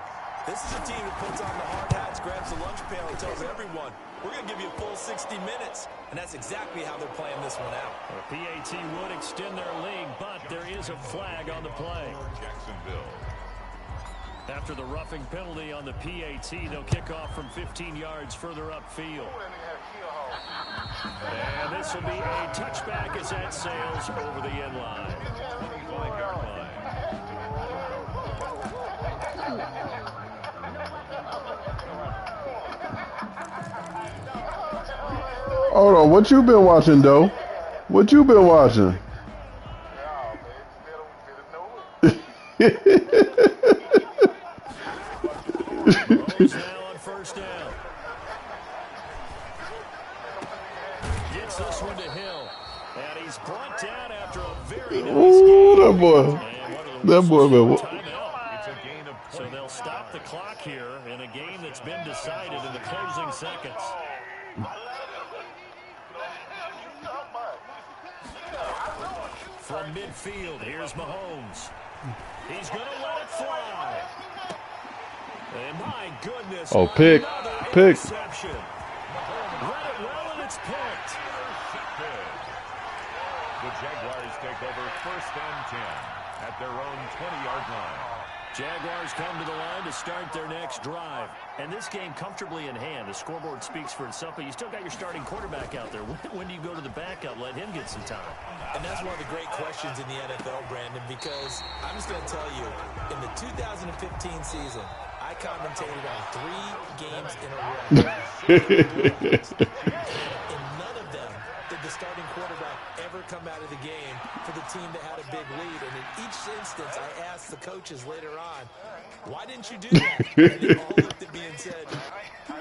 Speaker 3: this is a team that puts on the hard hats, grabs the lunch pail, and tells everyone, we're going to give you a full 60 minutes. And that's exactly how they're playing this one out.
Speaker 2: The PAT would extend their lead, but there is a flag on the play.
Speaker 4: Jacksonville.
Speaker 2: After the roughing penalty on the PAT, they'll kick off from 15 yards further upfield. And this will be a touchback as that sails over the end line.
Speaker 4: 25-yard line.
Speaker 1: Hold on, what you been watching, though? What you been watching?
Speaker 2: Rolls now on first down. Gets this one to Hill. And he's brought down after a very nice
Speaker 1: Ooh,
Speaker 2: game.
Speaker 1: that boy. That boy been...
Speaker 2: It's a gain of 20. So they'll stop the clock here in a game that's been decided in the closing seconds. From midfield, here's Mahomes. He's going to let it fly. And my goodness,
Speaker 1: oh, pick.
Speaker 2: Interception. Read it well, and it's picked.
Speaker 4: The Jaguars take over first and 10 at their own 20-yard line.
Speaker 2: Jaguars come to the line to start their next drive. And this game comfortably in hand. The scoreboard speaks for itself, but you still got your starting quarterback out there. When do you go to the backup? Let him get some time.
Speaker 3: And that's one of the great questions in the NFL, Brandon, because I'm just going to tell you, in the 2015 season, I commentated on 3 games in a row. In none of them did the starting quarterback ever come out of the game for the team that had a big lead. And in each instance, I asked the coaches later on, why didn't you do that? And they all looked at me and said,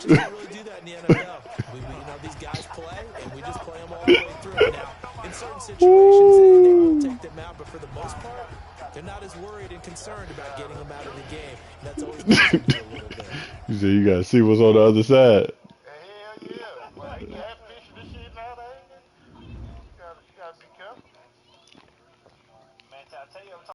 Speaker 3: just don't really do that in the NFL. We these guys play, and we just play them all the way through. Now, in certain situations, they will take them out, but for the most part, they're not as worried and concerned about getting them out of the game. And that's always makes them do a little bit.
Speaker 1: You said you got to see what's on the other side.
Speaker 5: Hell yeah.